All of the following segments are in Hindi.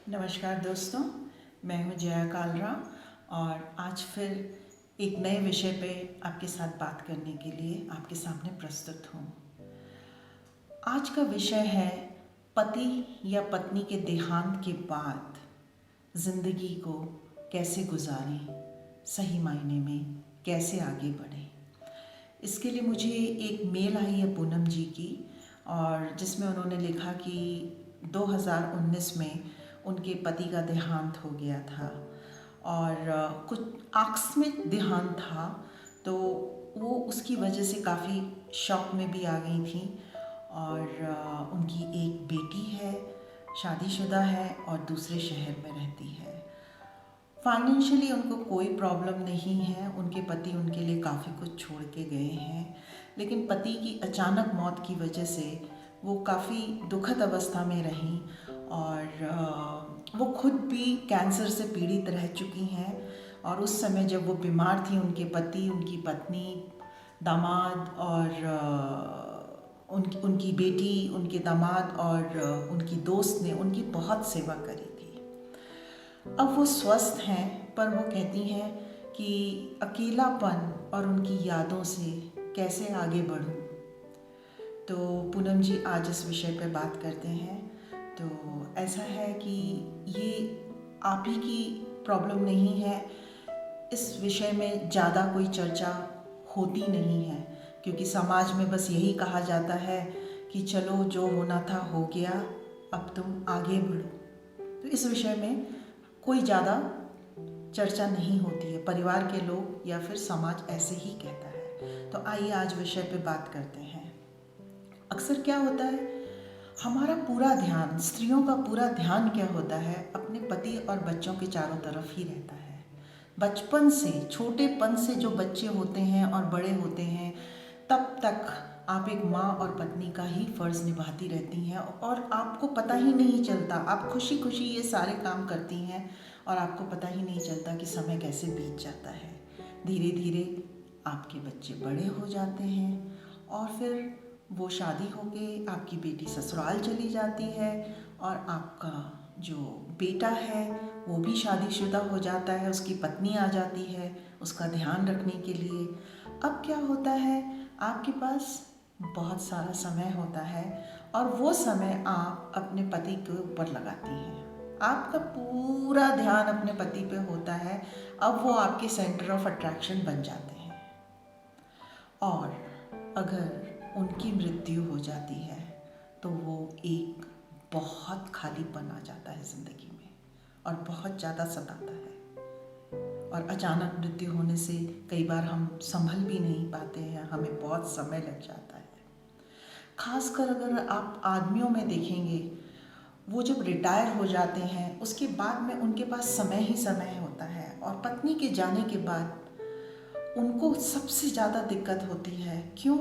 नमस्कार दोस्तों, मैं हूँ जया कालरा और आज फिर एक नए विषय पे आपके साथ बात करने के लिए आपके सामने प्रस्तुत हूँ। आज का विषय है पति या पत्नी के देहांत के बाद ज़िंदगी को कैसे गुजारें, सही मायने में कैसे आगे बढ़ें। इसके लिए मुझे एक मेल आई है पूनम जी की, और जिसमें उन्होंने लिखा कि 2019 में उनके पति का देहांत हो गया था और कुछ आकस्मिक देहांत था, तो वो उसकी वजह से काफ़ी शॉक में भी आ गई थी। और उनकी एक बेटी है, शादीशुदा है और दूसरे शहर में रहती है। फाइनेंशियली उनको कोई प्रॉब्लम नहीं है, उनके पति उनके लिए काफ़ी कुछ छोड़ के गए हैं, लेकिन पति की अचानक मौत की वजह से वो काफ़ी दुखद अवस्था में रहीं और वो खुद भी कैंसर से पीड़ित रह चुकी हैं। और उस समय जब वो बीमार थी, उनके पति, उनकी पत्नी, दामाद और उनकी बेटी, उनके दामाद और उनकी दोस्त ने उनकी बहुत सेवा करी थी। अब वो स्वस्थ हैं, पर वो कहती हैं कि अकेलापन और उनकी यादों से कैसे आगे बढ़ूं। तो पूनम जी आज इस विषय पर बात करते हैं। तो ऐसा है कि ये आप ही की प्रॉब्लम नहीं है, इस विषय में ज़्यादा कोई चर्चा होती नहीं है, क्योंकि समाज में बस यही कहा जाता है कि चलो जो होना था हो गया, अब तुम आगे बढ़ो। तो इस विषय में कोई ज़्यादा चर्चा नहीं होती है, परिवार के लोग या फिर समाज ऐसे ही कहता है। तो आइए आज विषय पे बात करते हैं। अक्सर क्या होता है, हमारा पूरा ध्यान, स्त्रियों का पूरा ध्यान क्या होता है, अपने पति और बच्चों के चारों तरफ ही रहता है। बचपन से, छोटेपन से जो बच्चे होते हैं और बड़े होते हैं, तब तक आप एक माँ और पत्नी का ही फ़र्ज़ निभाती रहती हैं और आपको पता ही नहीं चलता, आप खुशी खुशी ये सारे काम करती हैं और आपको पता ही नहीं चलता कि समय कैसे बीत जाता है। धीरे धीरे आपके बच्चे बड़े हो जाते हैं और फिर वो शादी होके आपकी बेटी ससुराल चली जाती है और आपका जो बेटा है वो भी शादीशुदा हो जाता है, उसकी पत्नी आ जाती है उसका ध्यान रखने के लिए। अब क्या होता है, आपके पास बहुत सारा समय होता है और वो समय आप अपने पति के ऊपर लगाती हैं। आपका पूरा ध्यान अपने पति पे होता है। अब वो आपके सेंटर ऑफ अट्रैक्शन बन जाते हैं और अगर उनकी मृत्यु हो जाती है तो वो एक बहुत खालीपन आ जाता है ज़िंदगी में और बहुत ज़्यादा सताता है। और अचानक मृत्यु होने से कई बार हम संभल भी नहीं पाते हैं, हमें बहुत समय लग जाता है। खासकर अगर आप आदमियों में देखेंगे, वो जब रिटायर हो जाते हैं उसके बाद में उनके पास समय ही समय होता है और पत्नी के जाने के बाद उनको सबसे ज़्यादा दिक्कत होती है। क्यों?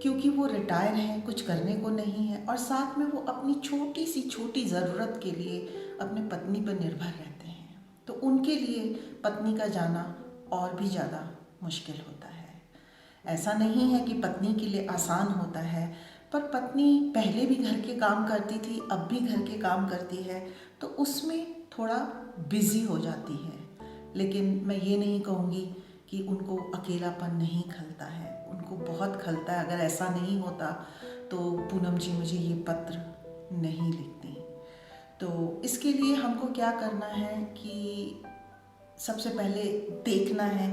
क्योंकि वो रिटायर हैं, कुछ करने को नहीं है और साथ में वो अपनी छोटी सी छोटी ज़रूरत के लिए अपने पत्नी पर निर्भर रहते हैं। तो उनके लिए पत्नी का जाना और भी ज़्यादा मुश्किल होता है। ऐसा नहीं है कि पत्नी के लिए आसान होता है, पर पत्नी पहले भी घर के काम करती थी, अब भी घर के काम करती है, तो उसमें थोड़ा बिज़ी हो जाती है। लेकिन मैं ये नहीं कहूँगी कि उनको अकेलापन नहीं खलता है, उनको बहुत खलता है। अगर ऐसा नहीं होता तो पूनम जी मुझे ये पत्र नहीं लिखती। तो इसके लिए हमको क्या करना है कि सबसे पहले देखना है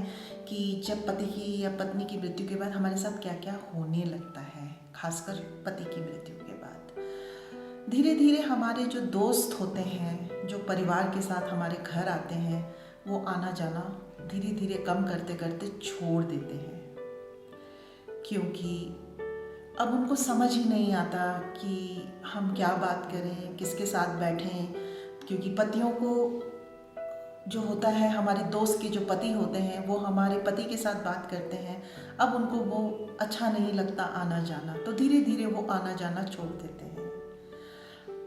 कि जब पति की या पत्नी की मृत्यु के बाद हमारे साथ क्या क्या होने लगता है। खासकर पति की मृत्यु के बाद धीरे धीरे हमारे जो दोस्त होते हैं, जो परिवार के साथ हमारे घर आते हैं, वो आना जाना धीरे धीरे कम करते करते छोड़ देते हैं, क्योंकि अब उनको समझ ही नहीं आता कि हम क्या बात करें, किसके साथ बैठें। क्योंकि पतियों को जो होता है, हमारे दोस्त के जो पति होते हैं वो हमारे पति के साथ बात करते हैं, अब उनको वो अच्छा नहीं लगता आना जाना, तो धीरे धीरे वो आना जाना छोड़ देते हैं।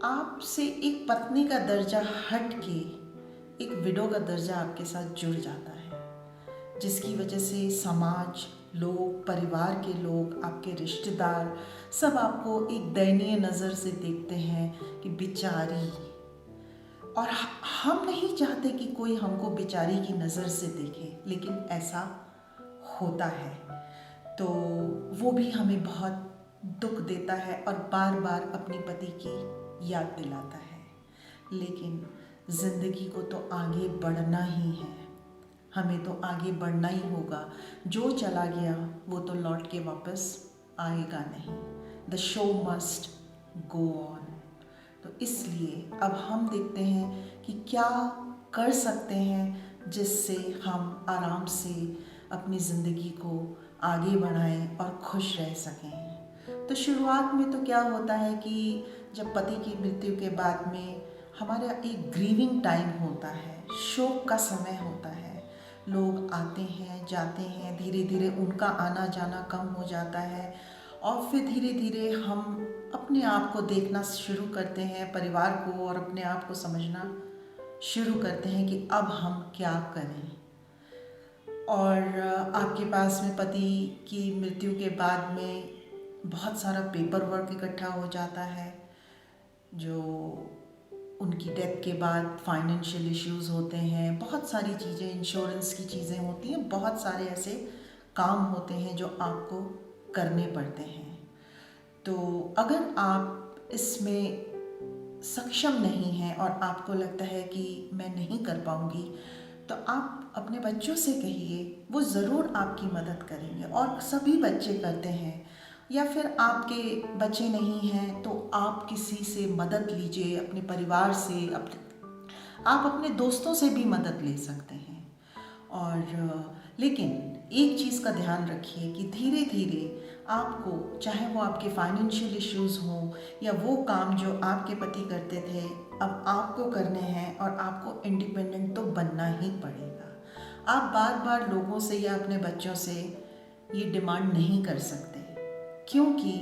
आपसे एक पत्नी का दर्जा हट के एक विडो का दर्जा आपके साथ जुड़ जाता है, जिसकी वजह से समाज, लोग, परिवार के लोग, आपके रिश्तेदार सब आपको एक दयनीय नज़र से देखते हैं कि बेचारी और हम नहीं चाहते कि कोई हमको बेचारी की नज़र से देखे, लेकिन ऐसा होता है। तो वो भी हमें बहुत दुख देता है और बार बार अपने पति की याद दिलाता है। लेकिन ज़िंदगी को तो आगे बढ़ना ही है, हमें तो आगे बढ़ना ही होगा। जो चला गया वो तो लौट के वापस आएगा नहीं। The show must go on. तो इसलिए अब हम देखते हैं कि क्या कर सकते हैं जिससे हम आराम से अपनी ज़िंदगी को आगे बढ़ाएं और खुश रह सकें। तो शुरुआत में तो क्या होता है कि जब पति की मृत्यु के बाद में हमारा एक ग्रीविंग टाइम होता है, शोक का समय होता है। लोग आते हैं जाते हैं, धीरे धीरे उनका आना जाना कम हो जाता है और फिर धीरे धीरे हम अपने आप को देखना शुरू करते हैं, परिवार को और अपने आप को समझना शुरू करते हैं कि अब हम क्या करें। और आपके पास में पति की मृत्यु के बाद में बहुत सारा पेपर वर्क इकट्ठा हो जाता है, जो उनकी डेथ के बाद फाइनेंशियल इश्यूज होते हैं, बहुत सारी चीज़ें, इंश्योरेंस की चीज़ें होती हैं, बहुत सारे ऐसे काम होते हैं जो आपको करने पड़ते हैं। तो अगर आप इसमें सक्षम नहीं हैं और आपको लगता है कि मैं नहीं कर पाऊँगी, तो आप अपने बच्चों से कहिए, वो ज़रूर आपकी मदद करेंगे और सभी बच्चे करते हैं। या फिर आपके बच्चे नहीं हैं तो आप किसी से मदद लीजिए, अपने परिवार से, आप अपने दोस्तों से भी मदद ले सकते हैं। और लेकिन एक चीज़ का ध्यान रखिए कि धीरे धीरे आपको, चाहे वो आपके फाइनेंशियल इश्यूज़ हों या वो काम जो आपके पति करते थे अब आपको करने हैं और आपको इंडिपेंडेंट तो बनना ही पड़ेगा। आप बार बार लोगों से या अपने बच्चों से ये डिमांड नहीं कर सकते, क्योंकि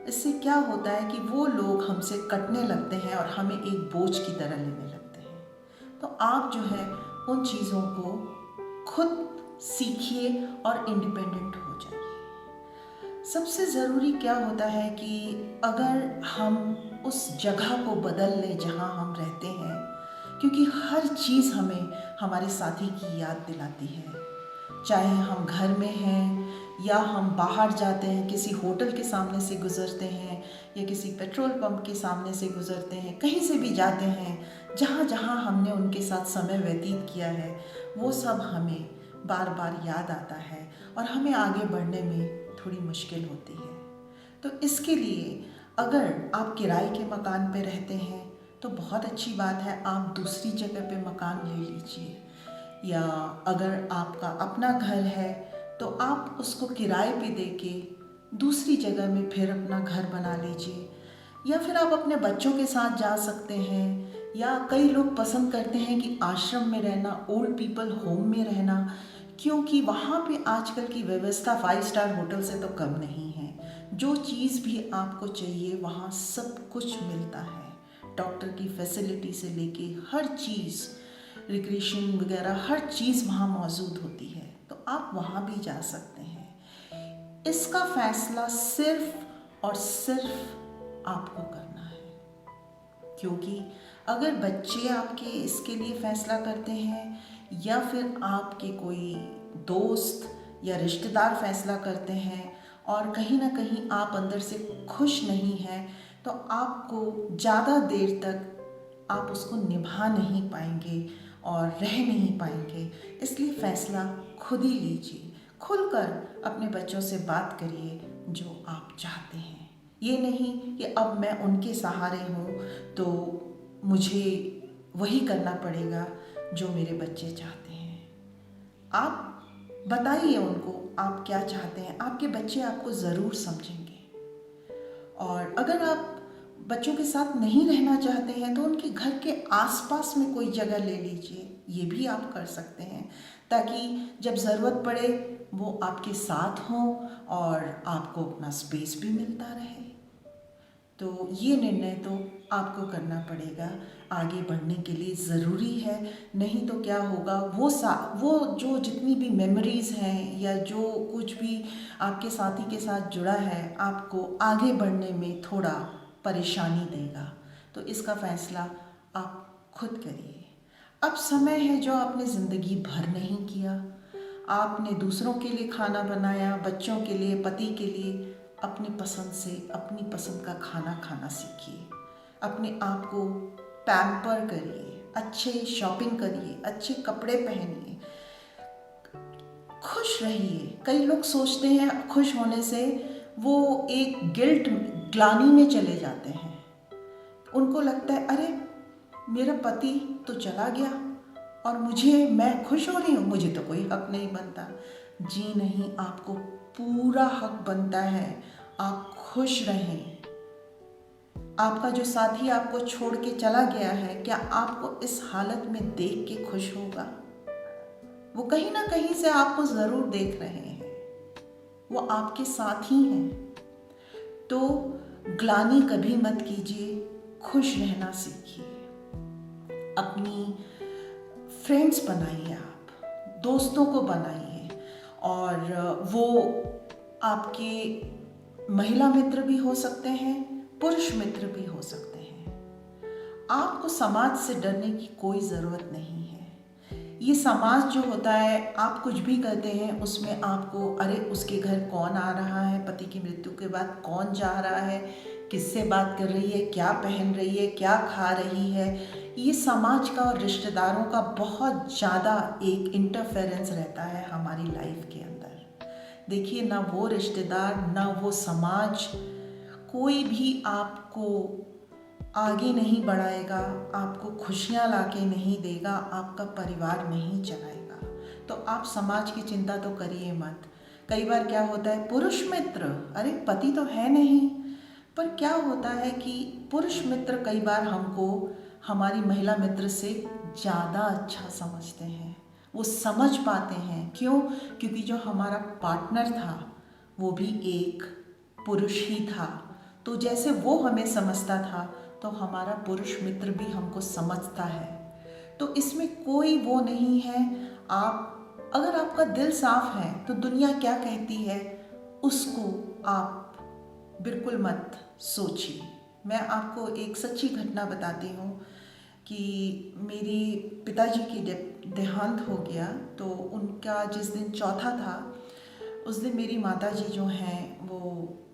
इससे क्या होता है कि वो लोग हमसे कटने लगते हैं और हमें एक बोझ की तरह लेने लगते हैं। तो आप जो है उन चीज़ों को खुद सीखिए और इंडिपेंडेंट हो जाइए। सबसे ज़रूरी क्या होता है कि अगर हम उस जगह को बदल लें जहाँ हम रहते हैं, क्योंकि हर चीज़ हमें हमारे साथी की याद दिलाती है। चाहे हम घर में हैं या हम बाहर जाते हैं, किसी होटल के सामने से गुज़रते हैं या किसी पेट्रोल पंप के सामने से गुज़रते हैं, कहीं से भी जाते हैं, जहाँ जहाँ हमने उनके साथ समय व्यतीत किया है वो सब हमें बार बार याद आता है और हमें आगे बढ़ने में थोड़ी मुश्किल होती है। तो इसके लिए अगर आप किराए के मकान पे रहते हैं तो बहुत अच्छी बात है, आप दूसरी जगह पे मकान ले लीजिए। या अगर आपका अपना घर है तो आप उसको किराए पे देके दूसरी जगह में फिर अपना घर बना लीजिए। या फिर आप अपने बच्चों के साथ जा सकते हैं, या कई लोग पसंद करते हैं कि आश्रम में रहना, ओल्ड पीपल होम में रहना, क्योंकि वहाँ पे आजकल की व्यवस्था 5 स्टार होटल से तो कम नहीं है। जो चीज़ भी आपको चाहिए वहाँ सब कुछ मिलता है, डॉक्टर की फैसिलिटी से लेके हर चीज़, रिक्रिएशन वगैरह हर चीज़ वहाँ मौजूद होती है। तो आप वहाँ भी जा सकते हैं। इसका फैसला सिर्फ और सिर्फ आपको करना है, क्योंकि अगर बच्चे आपके इसके लिए फ़ैसला करते हैं या फिर आपके कोई दोस्त या रिश्तेदार फ़ैसला करते हैं और कहीं ना कहीं आप अंदर से खुश नहीं हैं, तो आपको ज़्यादा देर तक आप उसको निभा नहीं पाएंगे और रह नहीं पाएंगे। इसलिए फ़ैसला खुद ही लीजिए, खुलकर अपने बच्चों से बात करिए जो आप चाहते हैं। ये नहीं कि अब मैं उनके सहारे हूँ तो मुझे वही करना पड़ेगा जो मेरे बच्चे चाहते हैं। आप बताइए उनको आप क्या चाहते हैं, आपके बच्चे आपको ज़रूर समझेंगे। और अगर आप बच्चों के साथ नहीं रहना चाहते हैं तो उनके घर के आसपास में कोई जगह ले लीजिए, ये भी आप कर सकते हैं, ताकि जब ज़रूरत पड़े वो आपके साथ हों और आपको अपना स्पेस भी मिलता रहे। तो ये निर्णय तो आपको करना पड़ेगा, आगे बढ़ने के लिए ज़रूरी है। नहीं तो क्या होगा, वो जो जितनी भी मेमोरीज़ हैं या जो कुछ भी आपके साथी के साथ जुड़ा है, आपको आगे बढ़ने में थोड़ा परेशानी देगा। तो इसका फ़ैसला आप खुद करिए। अब समय है जो आपने ज़िंदगी भर नहीं किया। आपने दूसरों के लिए खाना बनाया, बच्चों के लिए, पति के लिए। अपनी पसंद से अपनी पसंद का खाना खाना सीखिए। अपने आप को पैम्पर करिए, अच्छे शॉपिंग करिए, अच्छे कपड़े पहनिए, खुश रहिए। कई लोग सोचते हैं खुश होने से वो एक गिल्ट, ग्लानि में चले जाते हैं। उनको लगता है अरे मेरा पति तो चला गया और मैं खुश हो रही हूँ, मुझे तो कोई हक नहीं बनता। जी नहीं, आपको पूरा हक बनता है। आप खुश रहें। आपका जो साथी आपको छोड़ के चला गया है, क्या आपको इस हालत में देख के खुश होगा? वो कहीं ना कहीं से आपको ज़रूर देख रहे हैं, वो आपके साथ ही हैं। तो ग्लानि कभी मत कीजिए, खुश रहना सीखिए। अपनी फ्रेंड्स बनाइए, आप दोस्तों को बनाइए, और वो आपके महिला मित्र भी हो सकते हैं, पुरुष मित्र भी हो सकते हैं। आपको समाज से डरने की कोई ज़रूरत नहीं है। ये समाज जो होता है, आप कुछ भी करते हैं उसमें आपको अरे उसके घर कौन आ रहा है, पति की मृत्यु के बाद कौन जा रहा है, किससे बात कर रही है, क्या पहन रही है, क्या खा रही है, ये समाज का और रिश्तेदारों का बहुत ज़्यादा एक इंटरफेरेंस रहता है हमारी लाइफ के अंदर। देखिए, ना वो रिश्तेदार, ना वो समाज, कोई भी आपको आगे नहीं बढ़ाएगा, आपको खुशियाँ लाके नहीं देगा, आपका परिवार नहीं चलाएगा। तो आप समाज की चिंता तो करिए मत। कई बार क्या होता है, पुरुष मित्र, अरे पति तो है नहीं, पर क्या होता है कि पुरुष मित्र कई बार हमको हमारी महिला मित्र से ज़्यादा अच्छा समझते हैं। वो समझ पाते हैं। क्यों? क्योंकि जो हमारा पार्टनर था वो भी एक पुरुष ही था। तो जैसे वो हमें समझता था, तो हमारा पुरुष मित्र भी हमको समझता है। तो इसमें कोई वो नहीं है। आप अगर आपका दिल साफ है तो दुनिया क्या कहती है उसको आप बिल्कुल मत सोचिए। मैं आपको एक सच्ची घटना बताती हूँ कि मेरे पिताजी की देहांत हो गया। तो उनका जिस दिन चौथा था, उस दिन मेरी माताजी जो हैं वो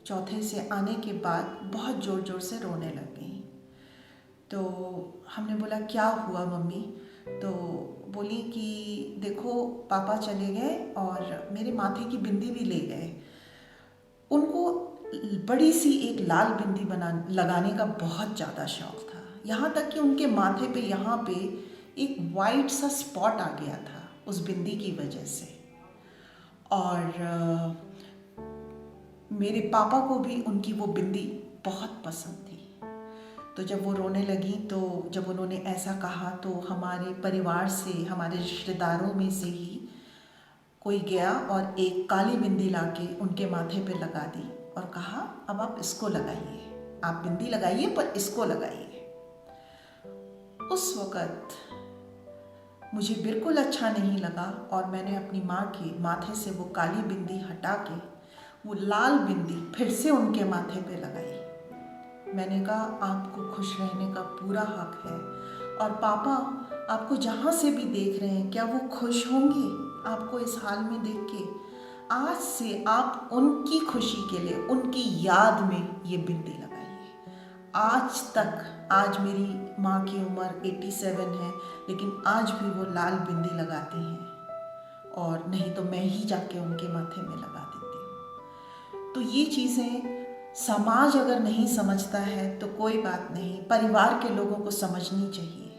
चौथे से आने के बाद बहुत ज़ोर ज़ोर से रोने लग गई। तो हमने बोला क्या हुआ मम्मी? तो बोली कि देखो पापा चले गए और मेरे माथे की बिंदी भी ले गए। उनको बड़ी सी एक लाल बिंदी लगाने का बहुत ज़्यादा शौक़ था। यहाँ तक कि उनके माथे पे यहाँ पे एक वाइट सा स्पॉट आ गया था उस बिंदी की वजह से। और मेरे पापा को भी उनकी वो बिंदी बहुत पसंद थी। तो जब वो रोने लगी, तो जब उन्होंने ऐसा कहा, तो हमारे परिवार से, हमारे रिश्तेदारों में से ही कोई गया और एक काली बिंदी लाके उनके माथे पे लगा दी और कहा अब आप इसको लगाइए, आप बिंदी लगाइए पर इसको लगाइए। उस वक़्त मुझे बिल्कुल अच्छा नहीं लगा और मैंने अपनी माँ के माथे से वो काली बिंदी हटा के वो लाल बिंदी फिर से उनके माथे पे लगाई। मैंने कहा आपको खुश रहने का पूरा हक है, और पापा आपको जहाँ से भी देख रहे हैं, क्या वो खुश होंगे आपको इस हाल में देख के? आज से आप उनकी खुशी के लिए, उनकी याद में ये बिंदी लगाइए। आज तक, आज मेरी माँ की उम्र 87 है, लेकिन आज भी वो लाल बिंदी लगाती हैं, और नहीं तो मैं ही जाके उनके माथे में लगा देती हूँ। तो ये चीज़ें समाज अगर नहीं समझता है तो कोई बात नहीं, परिवार के लोगों को समझनी चाहिए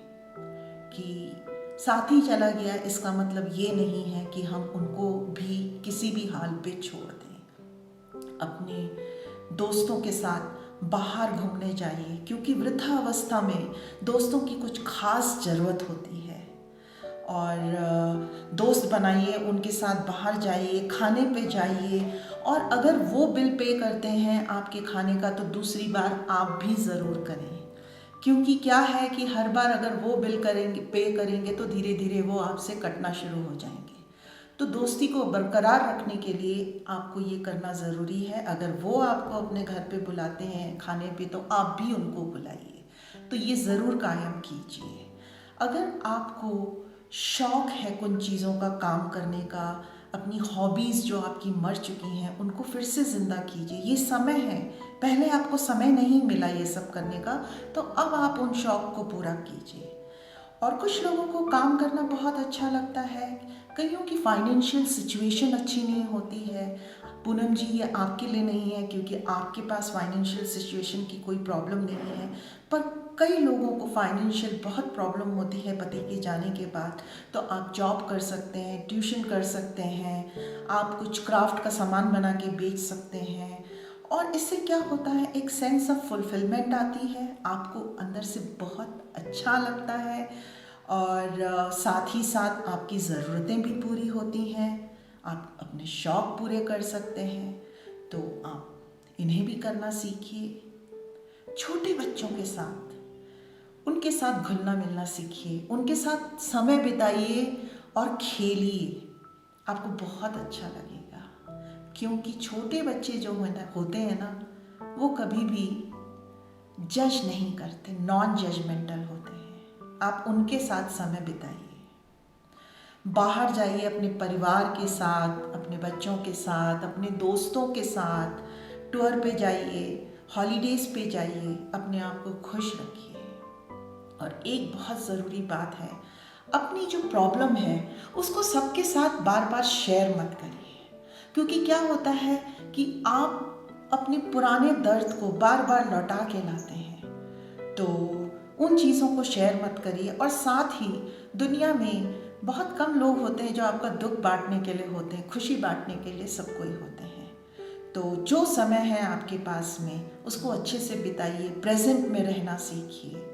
कि साथी चला गया, इसका मतलब ये नहीं है कि हम उनको भी किसी भी हाल पे छोड़ दें। अपने दोस्तों के साथ बाहर घूमने जाइए, क्योंकि वृद्धावस्था में दोस्तों की कुछ खास ज़रूरत होती है। और दोस्त बनाइए, उनके साथ बाहर जाइए, खाने पे जाइए, और अगर वो बिल पे करते हैं आपके खाने का तो दूसरी बार आप भी ज़रूर करें। क्योंकि क्या है कि हर बार अगर वो बिल पे करेंगे तो धीरे धीरे वो आपसे कटना शुरू हो जाएंगे। तो दोस्ती को बरकरार रखने के लिए आपको ये करना ज़रूरी है। अगर वो आपको अपने घर पे बुलाते हैं खाने पे, तो आप भी उनको बुलाइए। तो ये ज़रूर कायम कीजिए। अगर आपको शौक़ है कुछ चीज़ों का काम करने का, अपनी हॉबीज़ जो आपकी मर चुकी हैं उनको फिर से ज़िंदा कीजिए। ये समय है, पहले आपको समय नहीं मिला ये सब करने का, तो अब आप उन शौक़ को पूरा कीजिए। और कुछ लोगों को काम करना बहुत अच्छा लगता है, कईयों की फाइनेंशियल सिचुएशन अच्छी नहीं होती है। पूनम जी, ये आपके लिए नहीं है क्योंकि आपके पास फाइनेंशियल सिचुएशन की कोई प्रॉब्लम नहीं है, पर कई लोगों को फाइनेंशियल बहुत प्रॉब्लम होती है पति के जाने के बाद। तो आप जॉब कर सकते हैं, ट्यूशन कर सकते हैं, आप कुछ क्राफ्ट का सामान बना के बेच सकते हैं, और इससे क्या होता है, एक सेंस ऑफ फुलफिलमेंट आती है, आपको अंदर से बहुत अच्छा लगता है, और साथ ही साथ आपकी ज़रूरतें भी पूरी होती हैं, आप अपने शौक़ पूरे कर सकते हैं। तो आप इन्हें भी करना सीखिए। छोटे बच्चों के साथ, उनके साथ घुलना मिलना सीखिए, उनके साथ समय बिताइए और खेलिए, आपको बहुत अच्छा लगेगा। क्योंकि छोटे बच्चे जो होते हैं ना, वो कभी भी जज नहीं करते, नॉन जजमेंटल होते हैं। आप उनके साथ समय बिताइए, बाहर जाइए अपने परिवार के साथ, अपने बच्चों के साथ, अपने दोस्तों के साथ टूर पे जाइए, हॉलीडेज़ पे जाइए, अपने आप को खुश रखिए। और एक बहुत ज़रूरी बात है, अपनी जो प्रॉब्लम है उसको सबके साथ बार बार शेयर मत करिए, क्योंकि क्या होता है कि आप अपने पुराने दर्द को बार बार लौटा के लाते हैं। तो उन चीज़ों को शेयर मत करिए। और साथ ही दुनिया में बहुत कम लोग होते हैं जो आपका दुख बांटने के लिए होते हैं, खुशी बांटने के लिए सब कोई होते हैं। तो जो समय है आपके पास में उसको अच्छे से बिताइए, प्रेजेंट में रहना सीखिए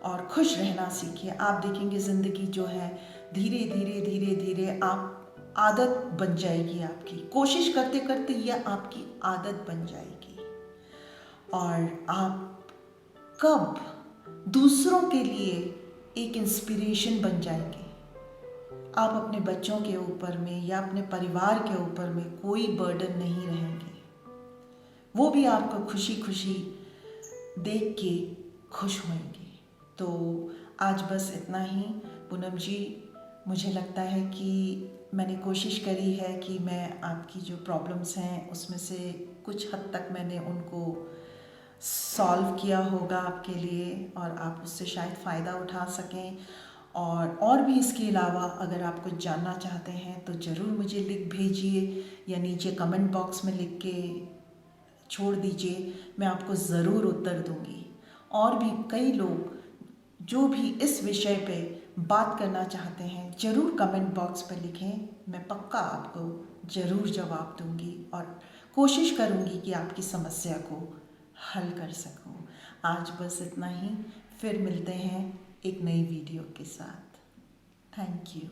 और खुश रहना सीखिए। आप देखेंगे ज़िंदगी जो है धीरे धीरे धीरे धीरे आप आदत बन जाएगी आपकी, कोशिश करते करते यह आपकी आदत बन जाएगी, और आप कब दूसरों के लिए एक इंस्पिरेशन बन जाएंगे। आप अपने बच्चों के ऊपर में या अपने परिवार के ऊपर में कोई बर्डन नहीं रहेंगे, वो भी आपको खुशी खुशी देख के खुश होंगे। तो आज बस इतना ही पूनम जी, मुझे लगता है कि मैंने कोशिश करी है कि मैं आपकी जो प्रॉब्लम्स हैं उसमें से कुछ हद तक मैंने उनको सॉल्व किया होगा आपके लिए, और आप उससे शायद फ़ायदा उठा सकें। और भी इसके अलावा अगर आप कुछ जानना चाहते हैं तो ज़रूर मुझे लिख भेजिए या नीचे कमेंट बॉक्स में लिख के छोड़ दीजिए, मैं आपको ज़रूर उत्तर दूंगी। और भी कई लोग जो भी इस विषय पे बात करना चाहते हैं ज़रूर कमेंट बॉक्स पर लिखें, मैं पक्का आपको ज़रूर जवाब दूंगी और कोशिश करूंगी कि आपकी समस्या को हल कर सकूं। आज बस इतना ही, फिर मिलते हैं एक नई वीडियो के साथ। Thank you.